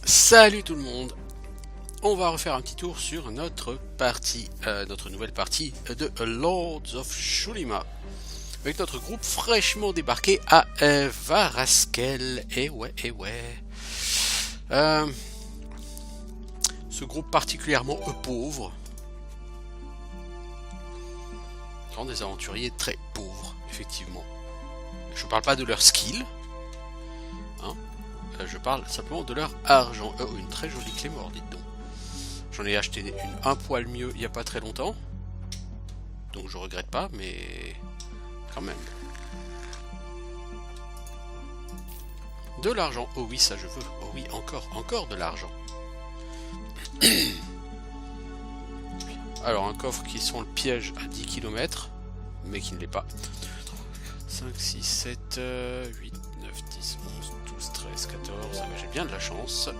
Salut tout le monde. On va refaire un petit tour sur notre partie, notre nouvelle partie de Lords of Shulima. Avec notre groupe fraîchement débarqué à Varaskel. Et ouais. Ce groupe particulièrement pauvre. Ce sont des aventuriers très pauvres, effectivement. Je parle pas de leur skill. Hein. Je parle simplement de leur argent. Oh, une très jolie clé mort, dites donc. J'en ai acheté une un poil mieux il n'y a pas très longtemps. Donc je regrette pas, mais quand même. De l'argent. Oh oui, ça je veux. Oh oui, encore de l'argent. Alors un coffre qui sent le piège à 10 km, mais qui ne l'est pas. 5, 6, 7, 8, 9, 10, 11, 12, 13, 14. J'ai bien de la chance.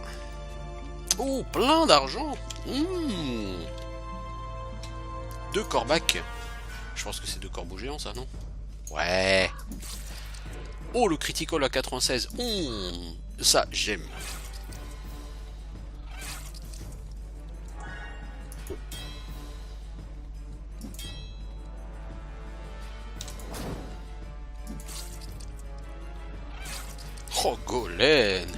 Oh, plein d'argent. Deux corbacs. Je pense que c'est deux corbeaux géants, ça, non? Ouais. Oh, le critical à 96. Ça, j'aime. Oh, Golem.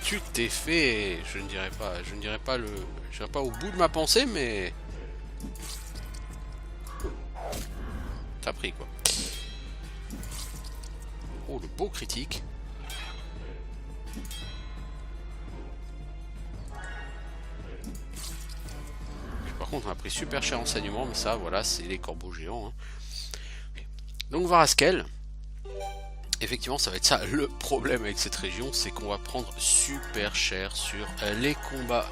Tu t'es fait, je ne dirais pas au bout de ma pensée, mais t'as pris quoi. Oh, le beau critique. Par contre, on a pris super cher enseignement, mais ça, voilà, c'est les corbeaux géants. Hein. Donc Varaskel. Effectivement, ça va être ça le problème avec cette région, c'est qu'on va prendre super cher sur les combats.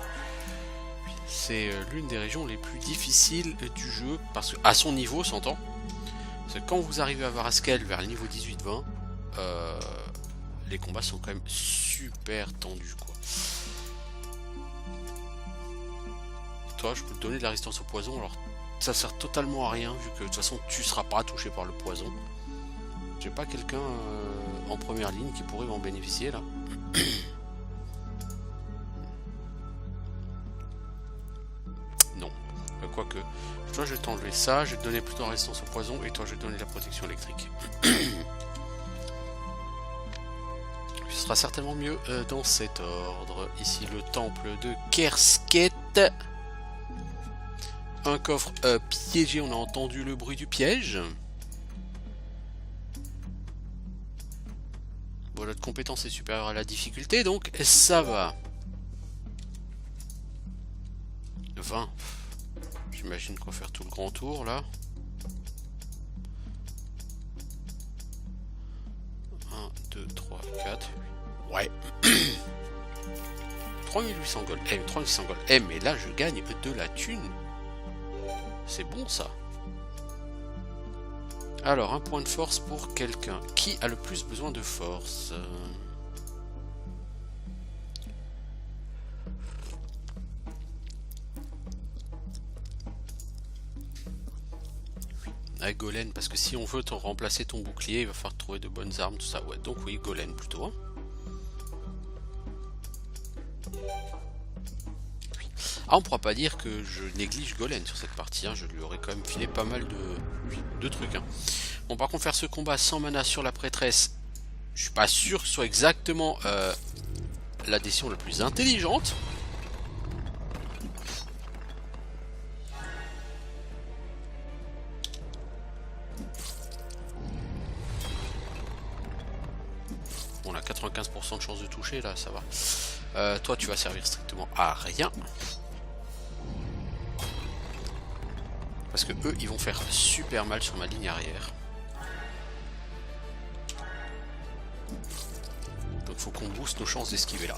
C'est l'une des régions les plus difficiles du jeu, parce que à son niveau, s'entend. Parce que quand vous arrivez à Varaskel vers le niveau 18-20, les combats sont quand même super tendus, quoi. Toi, je peux te donner de la résistance au poison, alors ça sert totalement à rien, vu que de toute façon tu seras pas touché par le poison. J'ai pas quelqu'un en première ligne qui pourrait m'en bénéficier là. Non. Quoique. Toi je vais t'enlever ça, je vais te donner plutôt la résistance au poison et toi je vais te donner la protection électrique. Ce sera certainement mieux dans cet ordre. Ici le temple de Kersket. Un coffre piégé, on a entendu le bruit du piège. Bon, notre compétence est supérieure à la difficulté, donc ça va. 20. J'imagine qu'on va faire tout le grand tour, là. 1, 2, 3, 4. Ouais. 3800 gold. 3800 gold. Mais là, je gagne de la thune. C'est bon, ça. Alors, un point de force pour quelqu'un. Qui a le plus besoin de force? Ah, Golem, parce que si on veut remplacer ton bouclier, il va falloir trouver de bonnes armes, tout ça. Ouais, donc oui, Golem plutôt. Hein. Ah, on pourra pas dire que je néglige Golem sur cette partie. Hein. Je lui aurais quand même filé pas mal de trucs. Hein. Bon, par contre, faire ce combat sans mana sur la prêtresse, je suis pas sûr que ce soit exactement la décision la plus intelligente. On a 95% de chance de toucher, là, ça va. Toi, tu vas servir strictement à rien. Parce que eux, ils vont faire super mal sur ma ligne arrière. Donc faut qu'on booste nos chances d'esquiver là.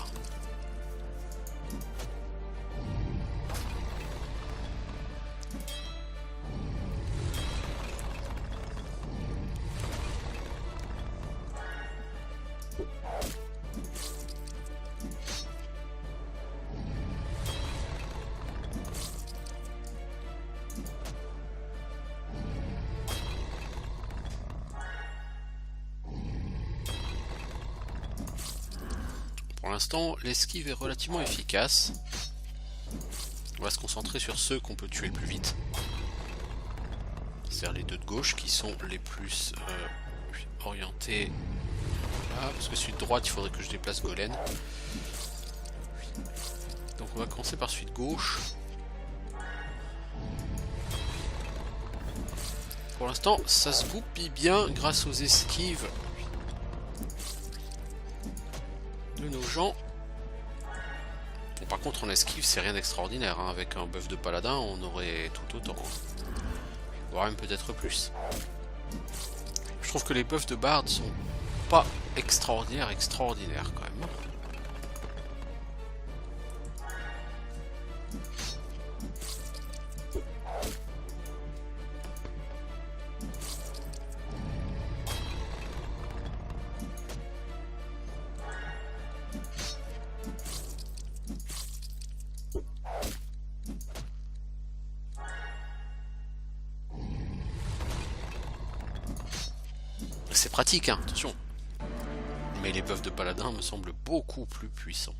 Pour l'instant, l'esquive est relativement efficace. On va se concentrer sur ceux qu'on peut tuer le plus vite. C'est-à-dire les deux de gauche qui sont les plus orientés. Voilà, parce que celui de droite, il faudrait que je déplace Golem. Donc on va commencer par celui de gauche. Pour l'instant, ça se goupille bien grâce aux esquives de nos gens. Bon, par contre, en esquive, c'est rien d'extraordinaire. Hein. Avec un buff de paladin, on aurait tout autant. Hein. Voire même peut-être plus. Je trouve que les buffs de bard sont pas extraordinaires quand même. C'est pratique, hein, attention. Mais les buffs de paladin me semblent beaucoup plus puissants.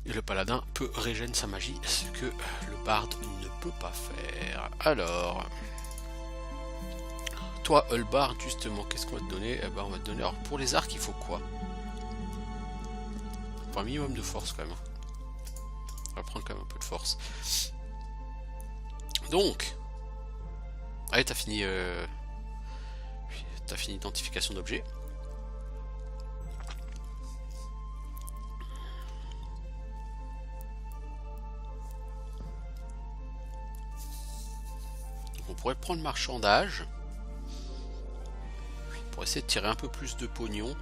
Et le paladin peut régénérer sa magie, ce que le bard ne peut pas faire. Alors, toi, Hulbard, justement, qu'est-ce qu'on va te donner? Eh ben, on va te donner. Alors, pour les arcs, il faut quoi? Faut un minimum de force quand même. On va prendre quand même un peu de force. Donc, allez, t'as fini. T'as fini l'identification d'objets. On pourrait prendre marchandage pour essayer de tirer un peu plus de pognon.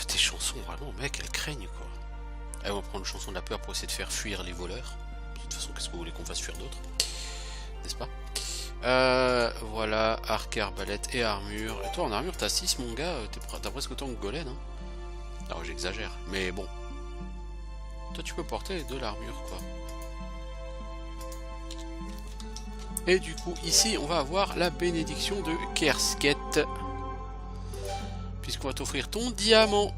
Tes chansons, vraiment, mec, elles craignent quoi. Allez, on va prendre une chanson de la peur pour essayer de faire fuir les voleurs. De toute façon, qu'est-ce que vous voulez qu'on fasse fuir d'autres? N'est-ce pas? Voilà, arc, arbalète et armure. Et toi en armure t'as 6 mon gars, t'as presque autant que Golem hein. Alors j'exagère, mais bon. Toi tu peux porter de l'armure quoi. Et du coup ici on va avoir la bénédiction de Kersket. Puisqu'on va t'offrir ton diamant.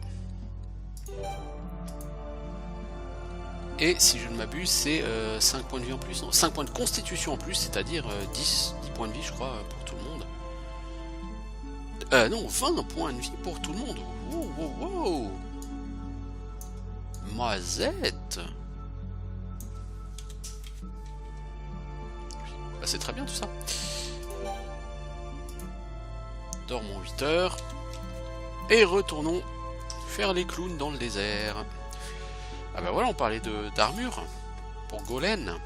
Et si je ne m'abuse, c'est 5 points de vie en plus, non 5 points de constitution en plus, c'est-à-dire 10 points de vie, je crois, pour tout le monde. Non, 20 points de vie pour tout le monde. Wow, wow, wow. Mazette. Bah, c'est très bien tout ça. Dormons 8 heures. Et retournons faire les clowns dans le désert. Ah bah voilà, on parlait d'armure pour Golem.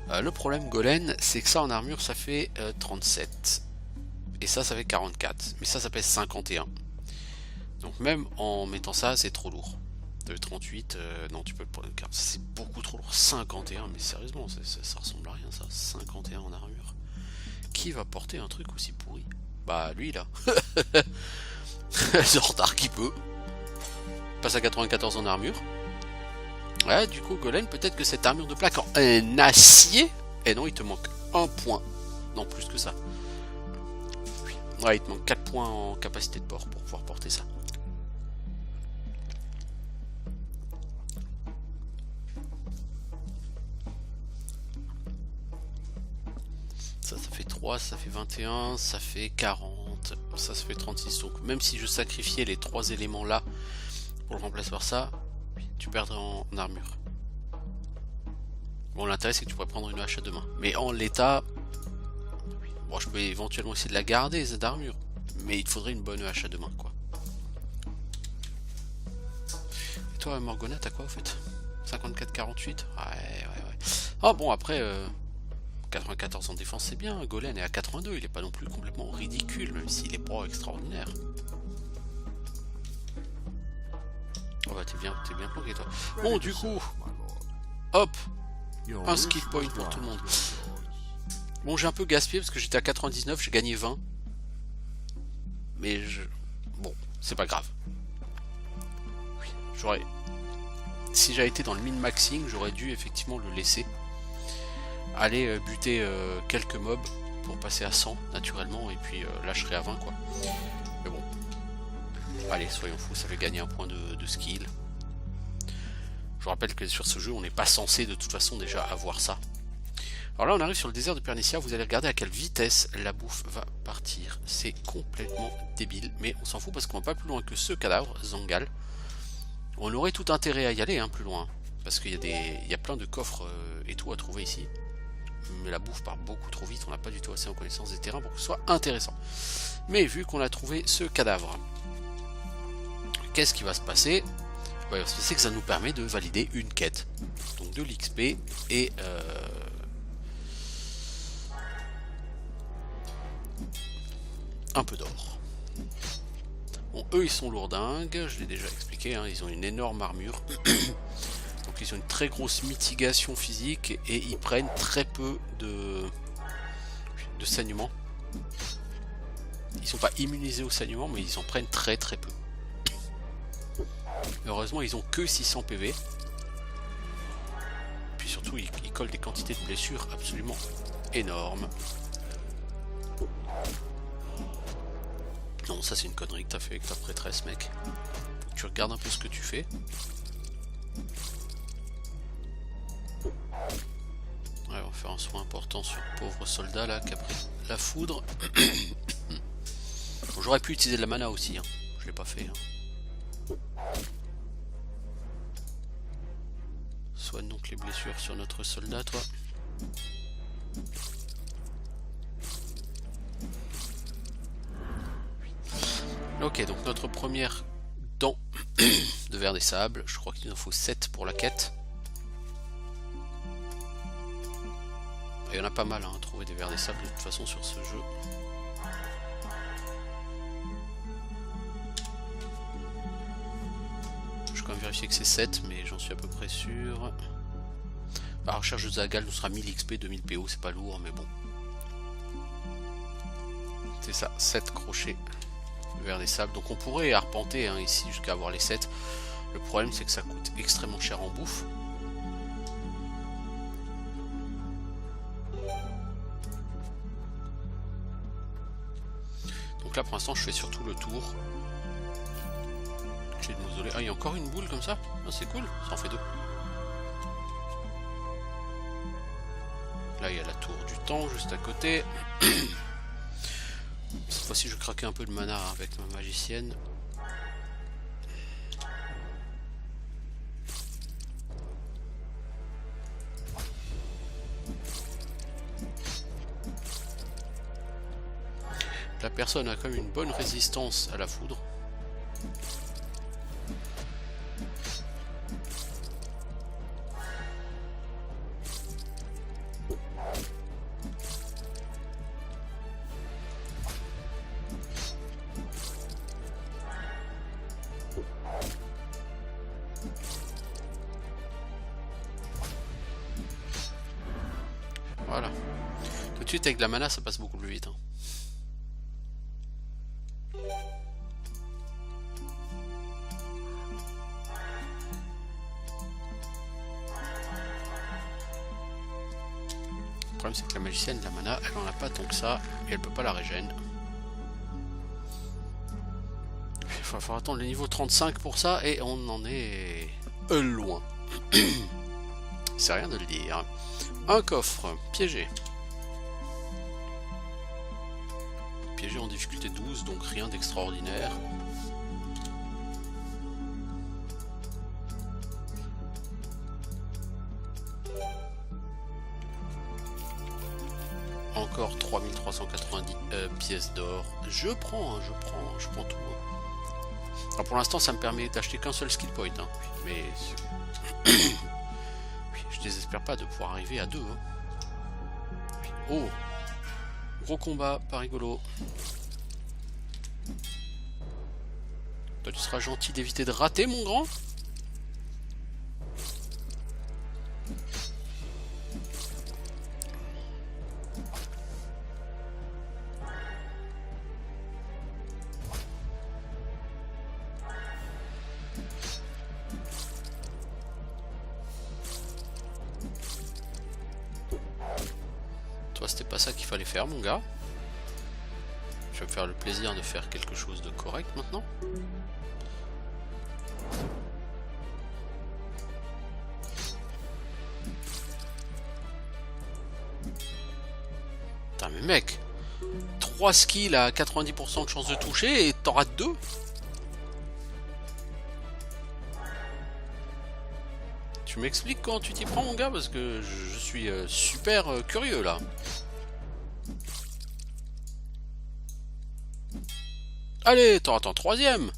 Le problème Golem, c'est que ça en armure ça fait 37. Et ça fait 44. Mais ça pèse 51. Donc même en mettant ça, c'est trop lourd. De 38, non tu peux pas. C'est beaucoup trop lourd. 51, mais sérieusement, ça ressemble à rien ça. 51 en armure. Qui va porter un truc aussi pourri? Bah lui là. Le retard qui peut. Passe à 94 en armure. Ouais, du coup, Golem, peut-être que cette armure de plaque en acier. Et non, il te manque 1 point. Non, plus que ça. Ouais, il te manque 4 points en capacité de port pour pouvoir porter ça. Ça fait 3, ça fait 21, ça fait 40, ça fait 36. Donc même si je sacrifiais les 3 éléments là pour le remplacer par ça, tu perdrais en armure. Bon, l'intérêt c'est que tu pourrais prendre une hache à 2 mains. Mais en l'état, bon, je peux éventuellement essayer de la garder cette armure, mais il te faudrait une bonne hache à 2 mains quoi. Et toi Morgana, t'as quoi au fait? 54-48? Ouais. Ah bon, après 94 en défense c'est bien, Golem est à 82, il est pas non plus complètement ridicule, même s'il est pas extraordinaire. Oh bah t'es bien planqué toi. Bon du coup, hop, un skill point pour tout le monde. Bon j'ai un peu gaspillé parce que j'étais à 99, j'ai gagné 20. Mais bon, c'est pas grave. Oui, si j'avais été dans le min-maxing, j'aurais dû effectivement le laisser aller buter quelques mobs pour passer à 100 naturellement, et puis là je serai à 20 quoi. Mais bon, allez, soyons fous, ça fait gagner un point de skill. Je vous rappelle que sur ce jeu, on n'est pas censé de toute façon déjà avoir ça. Alors là, on arrive sur le désert de Pernicia, vous allez regarder à quelle vitesse la bouffe va partir. C'est complètement débile, mais on s'en fout parce qu'on va pas plus loin que ce cadavre, Zangal. On aurait tout intérêt à y aller plus loin, parce qu'il y a plein de coffres et tout à trouver ici. Mais la bouffe part beaucoup trop vite, on n'a pas du tout assez en connaissance des terrains pour que ce soit intéressant. Mais vu qu'on a trouvé ce cadavre, qu'est-ce qui va se passer? Ouais, c'est que ça nous permet de valider une quête. Donc de l'XP et un peu d'or. Bon, eux ils sont lourdingues, je l'ai déjà expliqué, hein, ils ont une énorme armure. Donc ils ont une très grosse mitigation physique et ils prennent très peu de saignement. Ils sont pas immunisés au saignement, mais ils en prennent très peu. Heureusement ils ont que 600 PV. Puis surtout ils collent des quantités de blessures absolument énormes. Non, ça c'est une connerie que t'as fait avec ta prêtresse, mec. Faut que tu regardes un peu ce que tu fais. Ouais, on va faire un soin important sur le pauvre soldat là qui a pris la foudre. Bon, j'aurais pu utiliser de la mana aussi, hein. Je l'ai pas fait. Hein. Soigne donc les blessures sur notre soldat, toi. Ok, donc notre première dent de verre des sables. Je crois qu'il nous en faut 7 pour la quête. Il y en a pas mal hein, à trouver des vers des sables de toute façon sur ce jeu. Je vais quand même vérifier que c'est 7, mais j'en suis à peu près sûr. La recherche de Zagal nous sera 1000 XP, 2000 PO, c'est pas lourd, mais bon. C'est ça, 7 crochets vers des sables. Donc on pourrait arpenter hein, ici jusqu'à avoir les 7. Le problème c'est que ça coûte extrêmement cher en bouffe. Donc là pour l'instant je fais surtout le tour. J'ai le mausolée. Ah il y a encore une boule comme ça. Ah, c'est cool, ça en fait 2. Là il y a la tour du temps juste à côté. Cette fois-ci je vais craquer un peu de mana avec ma magicienne. La personne a quand même une bonne résistance à la foudre. Voilà. Tout de suite avec de la mana ça passe beaucoup plus vite. Hein. Le problème c'est que la magicienne, la mana, elle en a pas tant que ça et elle peut pas la régène. Il va falloir attendre le niveau 35 pour ça et on en est loin. C'est rien de le dire. Un coffre piégé. Piégé en difficulté 12, donc rien d'extraordinaire. Encore 3390 pièces d'or. Je prends tout. Hein. Alors pour l'instant, ça me permet d'acheter qu'un seul skill point. Hein. Mais je désespère pas de pouvoir arriver à 2. Hein. Oh, gros combat, pas rigolo. Toi, tu seras gentil d'éviter de rater, mon grand. pas ça qu'il fallait faire, mon gars. Je vais me faire le plaisir de faire quelque chose de correct maintenant. Putain mais mec, 3 skills à 90% de chance de toucher et t'en rates 2. Tu m'expliques comment tu t'y prends mon gars, parce que je suis super curieux là. Allez, t'en rates un 3ème.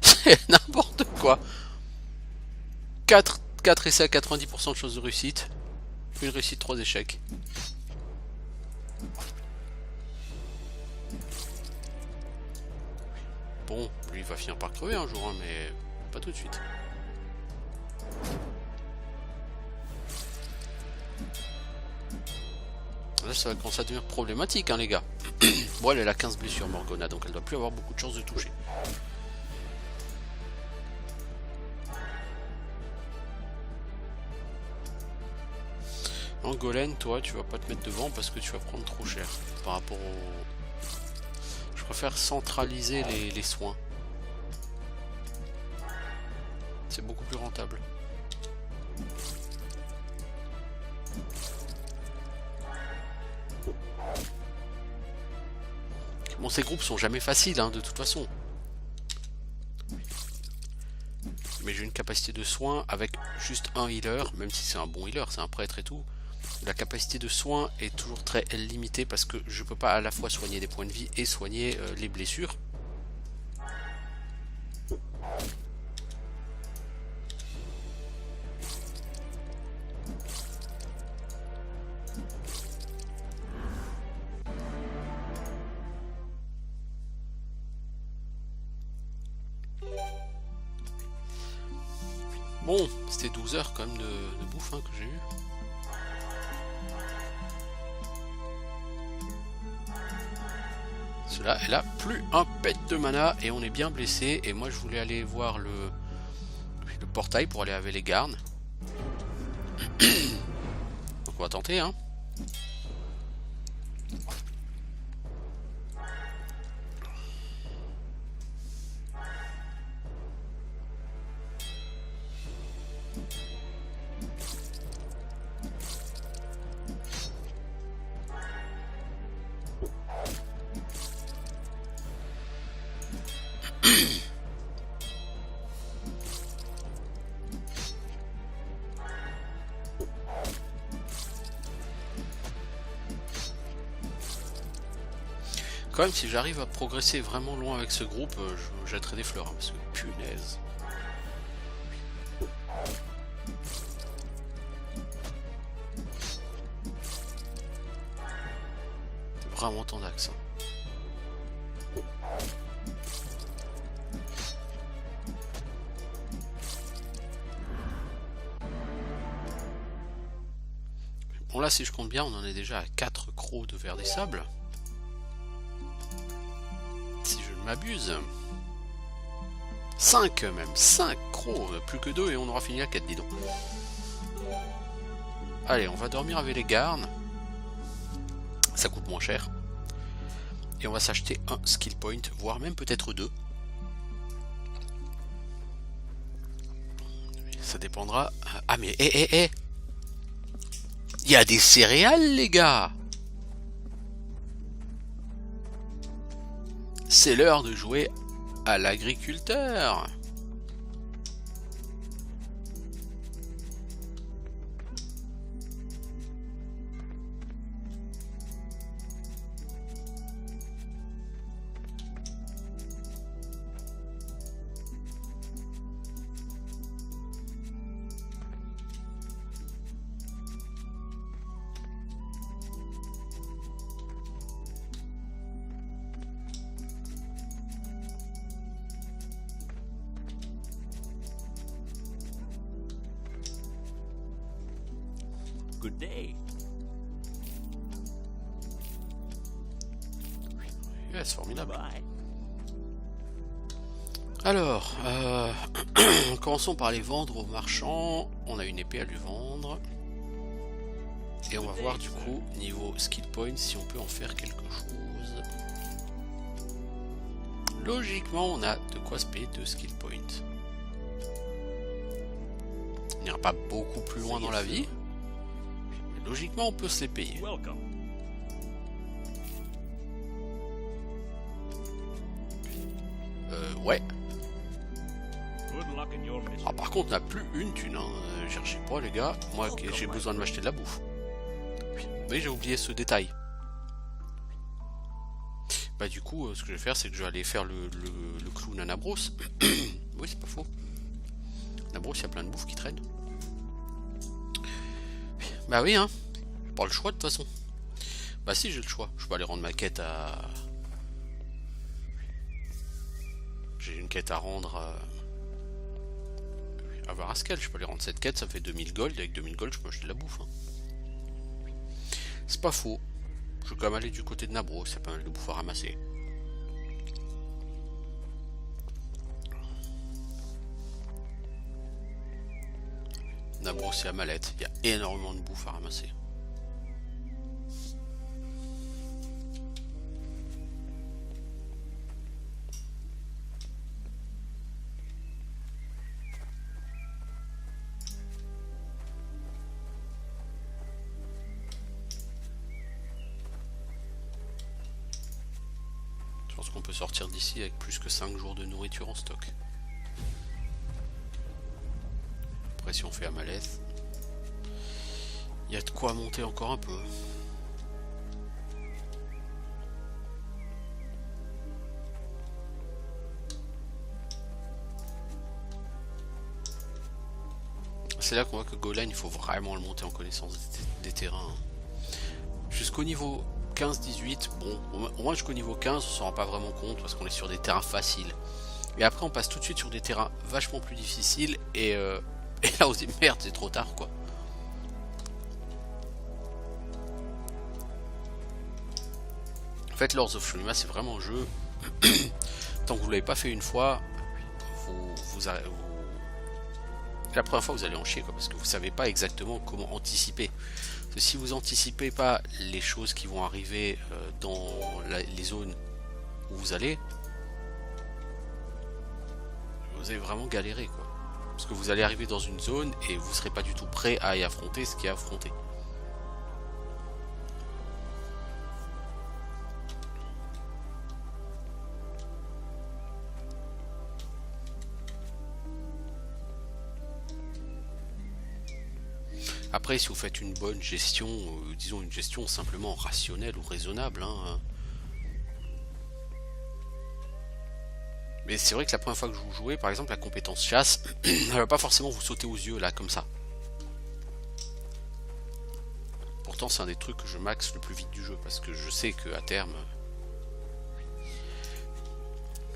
C'est n'importe quoi. 4 essais à 90% de chance de réussite. Une réussite, 3 échecs. Bon, lui il va finir par crever un jour, hein, mais pas tout de suite. Là ça va commencer à devenir problématique hein les gars. Bon elle a 15 blessures Morgana, donc elle doit plus avoir beaucoup de chances de toucher. Angolen, toi tu vas pas te mettre devant parce que tu vas prendre trop cher par rapport au... Je préfère centraliser les soins. C'est beaucoup plus rentable. Bon, ces groupes sont jamais faciles, hein, de toute façon. Mais j'ai une capacité de soin avec juste un healer, même si c'est un bon healer, c'est un prêtre et tout. La capacité de soin est toujours très limitée parce que je peux pas à la fois soigner des points de vie et soigner les blessures. Bon, c'était 12 heures quand même de bouffe hein, que j'ai eu. Cela, elle a plus un pet de mana et on est bien blessé. Et moi je voulais aller voir le portail pour aller avec les gardes. Donc on va tenter hein. Quand même, si j'arrive à progresser vraiment loin avec ce groupe, je jetterai des fleurs, hein, parce que punaise. C'est vraiment ton axe. Hein. Bon là, si je compte bien, on en est déjà à 4 crocs de verre des sables. M'abuse. 5 même, 5 crocs, plus que 2 et on aura fini à 4, dis donc. Allez, on va dormir avec les gardes. Ça coûte moins cher. Et on va s'acheter un skill point, voire même peut-être 2. Ça dépendra. Ah mais il y a des céréales les gars. C'est l'heure de jouer à l'agriculteur. Good day. Yes, formidable. Bye. Alors, commençons par les vendre aux marchands. On a une épée à lui vendre. Et on va voir du coup, niveau skill point, si on peut en faire quelque chose. Logiquement, on a de quoi se payer 2 skill points. On n'ira pas beaucoup plus loin dans la vie. Mais logiquement, on peut se les payer. Ouais. Ah, par contre, on n'a plus une thune. Hein. Cherchez pas, les gars. Moi, j'ai besoin de m'acheter de la bouffe. Oui, j'ai oublié ce détail. Bah, du coup, ce que je vais faire, c'est que je vais aller faire le clown à Nabros. Oui, c'est pas faux. Nabros, il y a plein de bouffe qui traîne. Bah oui, hein. J'ai pas le choix de toute façon. Bah si, j'ai le choix. Je peux aller rendre ma quête à... J'ai une quête à rendre à Varaskel. Je peux aller rendre cette quête, ça fait 2000 gold. Avec 2000 gold, je peux acheter de la bouffe. Hein. C'est pas faux. Je vais quand même aller du côté de Nabros, c'est pas mal de bouffe à ramasser. Nabros et Amalette, il y a énormément de bouffe à ramasser. Je pense qu'on peut sortir d'ici avec plus que 5 jours de nourriture en stock. Après si on fait Amaleth, il y a de quoi monter encore un peu. C'est là qu'on voit que Golan, il faut vraiment le monter en connaissance des terrains. Hein. Jusqu'au niveau 15-18, bon, au moins jusqu'au niveau 15, on s'en rend pas vraiment compte parce qu'on est sur des terrains faciles. Et après, on passe tout de suite sur des terrains vachement plus difficiles et là, on se dit merde, c'est trop tard quoi. En fait, Lords of Shurima, c'est vraiment un jeu. Tant que vous l'avez pas fait une fois, la première fois vous allez en chier quoi, parce que vous savez pas exactement comment anticiper. Parce que si vous anticipez pas les choses qui vont arriver dans les zones où vous allez vraiment galérer quoi. Parce que vous allez arriver dans une zone et vous serez pas du tout prêt à y affronter ce qui est affronté. Après, si vous faites une bonne gestion, disons une gestion simplement rationnelle ou raisonnable, hein, mais c'est vrai que la première fois que vous jouez, par exemple, la compétence chasse, elle va pas forcément vous sauter aux yeux là, comme ça. Pourtant, c'est un des trucs que je max le plus vite du jeu, parce que je sais qu'à terme,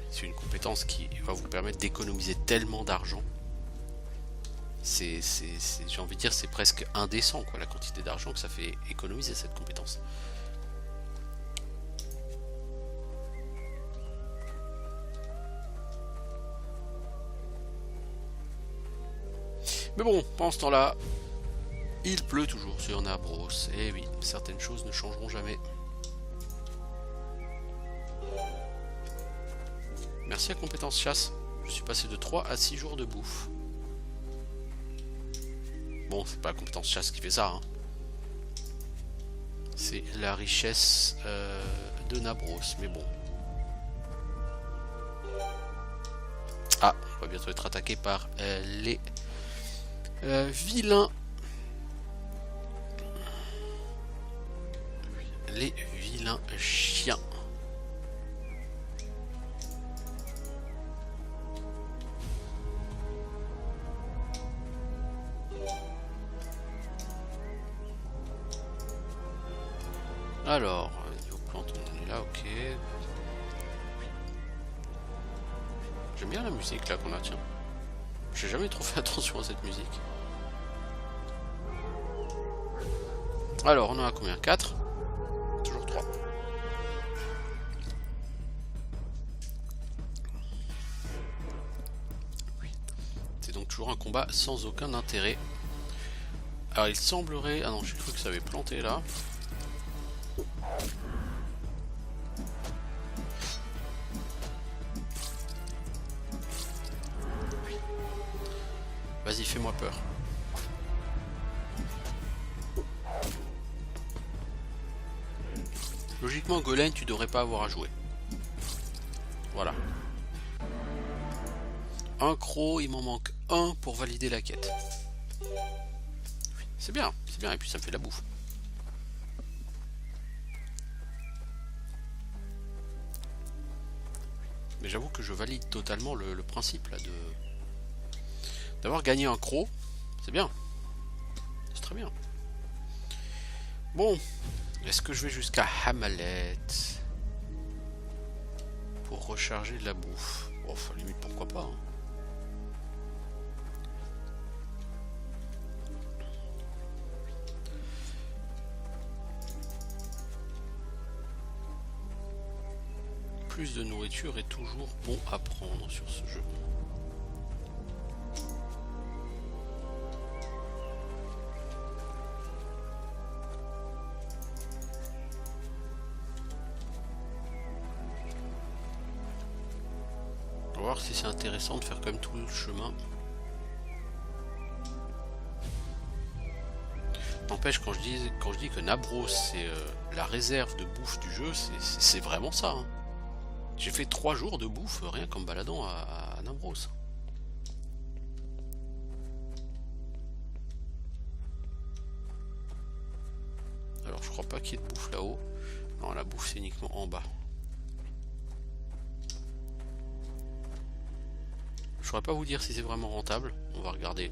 c'est une compétence qui va vous permettre d'économiser tellement d'argent. J'ai envie de dire, c'est presque indécent quoi, la quantité d'argent que ça fait économiser cette compétence. Mais bon, pendant ce temps-là, il pleut toujours sur Nabros. Et oui, certaines choses ne changeront jamais. Merci à compétence chasse. Je suis passé de 3 à 6 jours de bouffe. Bon, c'est pas la compétence chasse qui fait ça. Hein. C'est la richesse de Nabros, mais bon. Ah, on va bientôt être attaqué par les vilains. Les vilains chiens. Alors, niveau plante, on est là, ok. J'aime bien la musique là qu'on a, tiens. J'ai jamais trop fait attention à cette musique. Alors, on en a combien? 4? Toujours 3. C'est donc toujours un combat sans aucun intérêt. Alors il semblerait... Ah non, j'ai cru que ça avait planté là. Vas-y, fais-moi peur. Logiquement, Golem, tu devrais pas avoir à jouer. Voilà. Un croc, il m'en manque un pour valider la quête. C'est bien, et puis ça me fait de la bouffe. Mais j'avoue que je valide totalement le principe là de d'avoir gagné un croc. C'est bien. C'est très bien. Bon, est-ce que je vais jusqu'à Hamalet pour recharger de la bouffe? Bon, enfin, limite, pourquoi pas, hein. Plus de nourriture est toujours bon à prendre sur ce jeu. On va voir si c'est intéressant de faire quand même tout le chemin. N'empêche, quand je dis que Nabros c'est la réserve de bouffe du jeu, c'est vraiment ça, hein. J'ai fait 3 jours de bouffe rien qu'en me baladant à Nabros. Alors je crois pas qu'il y ait de bouffe là-haut. Non, la bouffe c'est uniquement en bas. Je saurais pas vous dire si c'est vraiment rentable. On va regarder.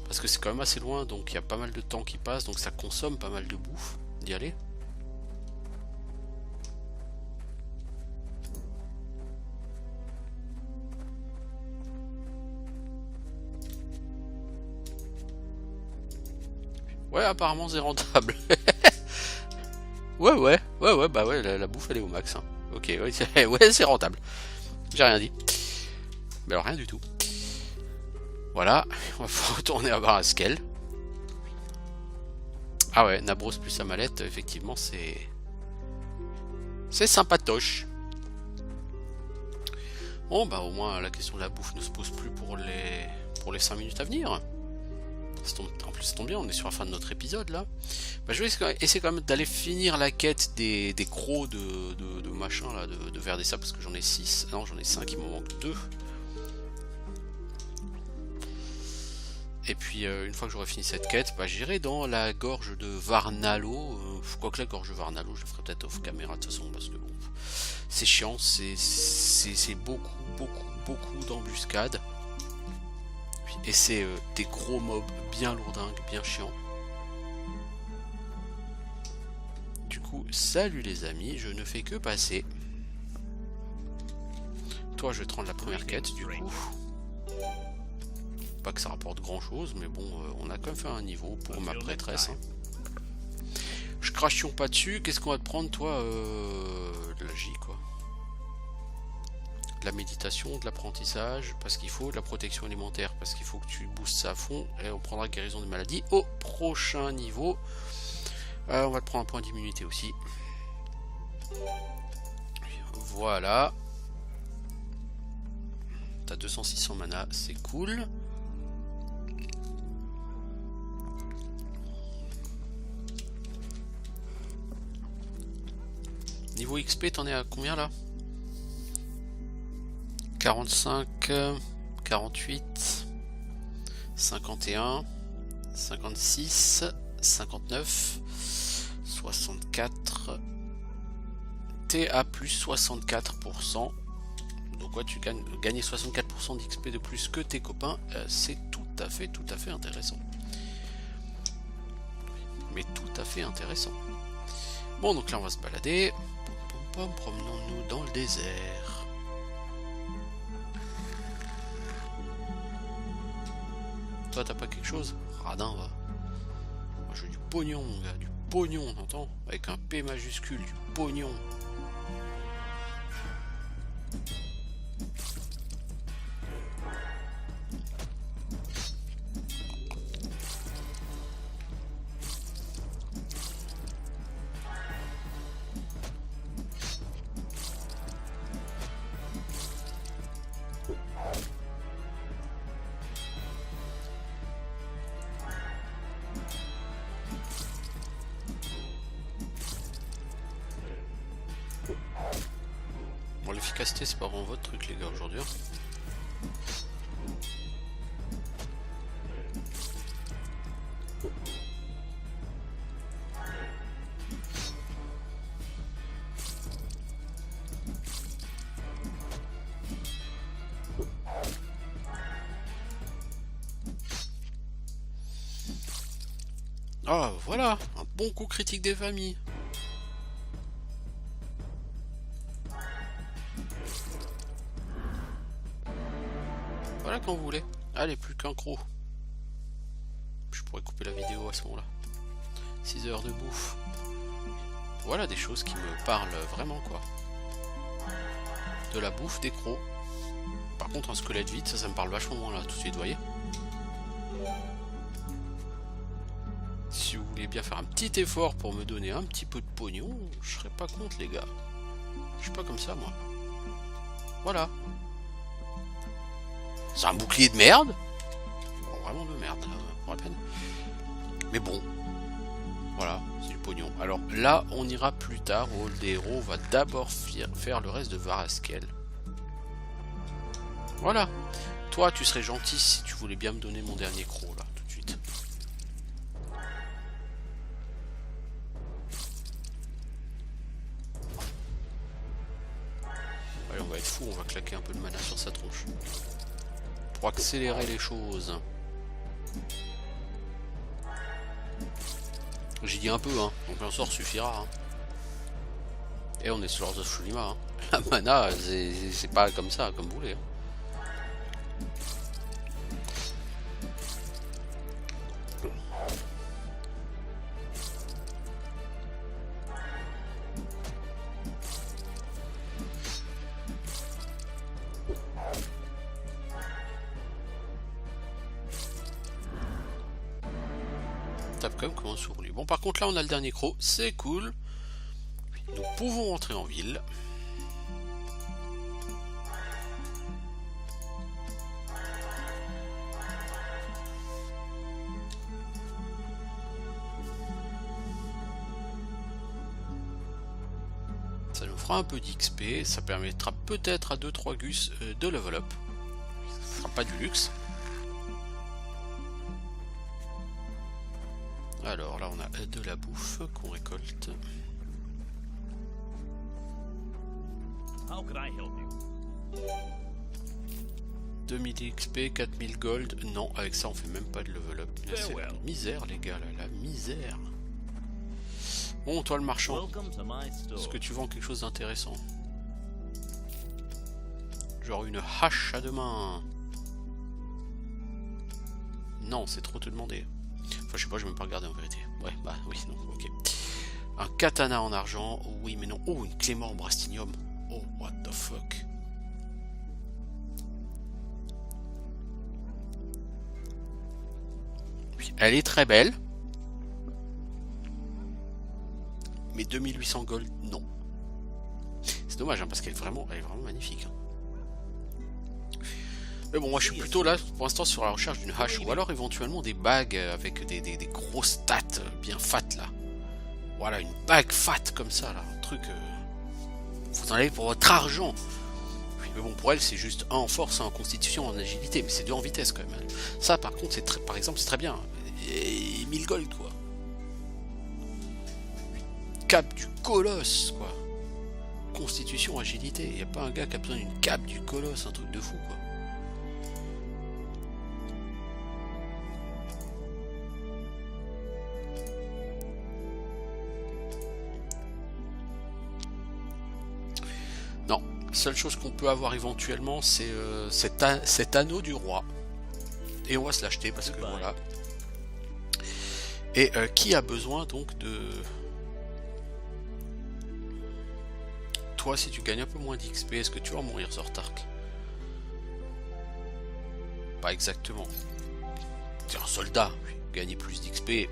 Parce que c'est quand même assez loin, donc il y a pas mal de temps qui passe, donc ça consomme pas mal de bouffe d'y aller. Ouais, apparemment c'est rentable. ouais, bah ouais, la bouffe elle est au max, hein. Ok, ouais, ouais, c'est rentable. J'ai rien dit. Mais alors rien du tout. Voilà, on va pouvoir retourner à Baraskel. Ah ouais, Nabros plus Amalette, effectivement c'est sympatoche. Bon bah au moins la question de la bouffe ne se pose plus pour les 5 minutes à venir. En plus ça tombe bien, on est sur la fin de notre épisode là. Bah, je vais essayer quand même d'aller finir la quête des crocs de machin là, de Verdessa, parce que j'en ai 6. Non, j'en ai 5, il m'en manque 2. Et puis une fois que j'aurai fini cette quête, bah, j'irai dans la gorge de Varnalo. Quoique la gorge de Varnalo, je le ferai peut-être off caméra de toute façon, parce que bon, c'est chiant, c'est beaucoup d'embuscades. Et c'est des gros mobs bien lourdingues, bien chiants. Du coup, salut les amis, je ne fais que passer. Toi, je vais te rendre la première quête, du coup. Pas que ça rapporte grand chose, mais bon, on a quand même fait un niveau pour ma prêtresse, hein. Je crachions pas dessus. Qu'est-ce qu'on va te prendre, toi? De la J, quoi. De la méditation, de l'apprentissage, parce qu'il faut, de la protection alimentaire, parce qu'il faut que tu boostes ça à fond, et on prendra guérison des maladies au prochain niveau. On va te prendre un point d'immunité aussi. Voilà. T'as 206 en mana, c'est cool. Niveau XP, t'en es à combien là? 45, 48, 51, 56, 59, 64. T'es à plus 64%. Donc ouais, tu gagnes 64% d'XP de plus que tes copains. C'est tout à fait intéressant. Mais tout à fait intéressant. Bon, donc là on va se balader. Promenons-nous dans le désert. Toi, t'as pas quelque chose? Radin, va. Moi, j'ai du pognon, mon gars. Du pognon, t'entends? Avec un P majuscule, du pognon. l'efficacité, c'est pas vraiment votre truc, les gars, aujourd'hui. Ah, voilà, un bon coup critique des familles. Voilà quand vous voulez. Allez, plus qu'un croc. Je pourrais couper la vidéo à ce moment-là. 6 heures de bouffe. Voilà des choses qui me parlent vraiment, quoi. De la bouffe, des crocs. Par contre, un squelette vide, ça me parle vachement moins là, tout de suite, vous voyez. Si vous voulez bien faire un petit effort pour me donner un petit peu de pognon, je serais pas contre, les gars. Je suis pas comme ça, moi. Voilà. C'est un bouclier de merde. Bon, vraiment de merde, pour la peine. Mais bon. Voilà, c'est du pognon. Alors là, on ira plus tard au hall des héros. On va d'abord faire le reste de Varaskel. Voilà. Toi, tu serais gentil si tu voulais bien me donner mon dernier croc, là, tout de suite. Allez, on va être fou, on va claquer un peu de mana sur sa tronche. Pour accélérer les choses. J'ai dit un peu, hein, donc un sort suffira. Hein. Et on est sur Lords of Shulima. Hein. La mana, c'est pas comme ça, comme vous voulez. Hein. Tape comme un souris. Bon, par contre là on a le dernier croc, c'est cool. Nous pouvons entrer en ville. Ça nous fera un peu d'XP, ça permettra peut-être à 2-3 gus de level up. Ce sera pas du luxe. Alors là on a de la bouffe qu'on récolte. How can I help you? 2000 XP, 4000 gold. Non, avec ça on fait même pas de level up. C'est la misère les gars, là, la misère. Bon, toi le marchand, est-ce que tu vends quelque chose d'intéressant? Genre une hache à deux mains? Non, c'est trop te demander. Enfin, je sais pas, je vais même pas regarder en vérité. Ouais, bah oui, non, ok. Un katana en argent, oui, mais non. Oh, une clé mort brastinium. Oh, what the fuck. Oui, elle est très belle. Mais 2800 gold, non. C'est dommage, hein, parce qu'elle est vraiment magnifique. Hein. Mais bon, moi je suis plutôt là pour l'instant sur la recherche d'une hache ou alors éventuellement des bagues avec des grosses stats bien fat là. Voilà, une bague fat comme ça là, un truc. Vous en avez pour votre argent. Mais bon, pour elle c'est juste 1 en force, 1 en constitution, en agilité, mais c'est 2 en vitesse quand même. Ça par contre, par exemple, c'est très bien. Et 1000 gold quoi. Cape du colosse quoi. Constitution, agilité. Il n'y a pas un gars qui a besoin d'une cape du colosse, un truc de fou quoi. Non, seule chose qu'on peut avoir éventuellement, c'est cet anneau du roi. Et on va se l'acheter parce que voilà. Et qui a besoin donc de... Toi, si tu gagnes un peu moins d'XP, est-ce que tu vas mourir, Zortark? Pas exactement. Tu es un soldat, gagner plus d'XP,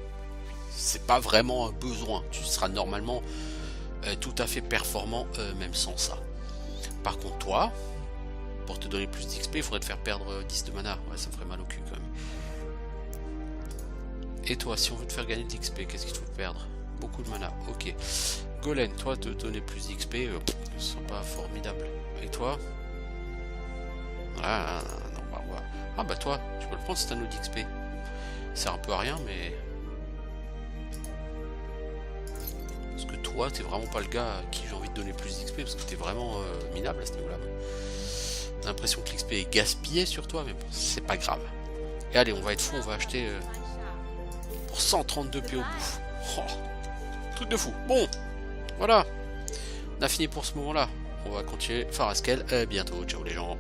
c'est pas vraiment un besoin. Tu seras normalement tout à fait performant, même sans ça. Par contre, toi, pour te donner plus d'XP, il faudrait te faire perdre 10 de mana. Ouais, ça me ferait mal au cul quand même. Et toi, si on veut te faire gagner d'XP, qu'est-ce qu'il faut perdre? Beaucoup de mana, ok. Golem, toi, te donner plus d'XP, ce sera pas formidable. Et toi? Ah, non, bah, ouais. Ah, bah, toi, tu peux le prendre, c'est un autre d'XP. C'est un peu à rien, mais. Parce que toi, t'es vraiment pas le gars à qui j'ai envie de donner plus d'XP, parce que t'es vraiment minable à ce niveau-là. J'ai l'impression que l'XP est gaspillé sur toi, mais bon, c'est pas grave. Et allez, on va être fou, on va acheter pour 132 PO bouffe. Oh, truc de fou. Bon, voilà. On a fini pour ce moment-là. On va continuer Faraskel. Bientôt. Ciao les gens.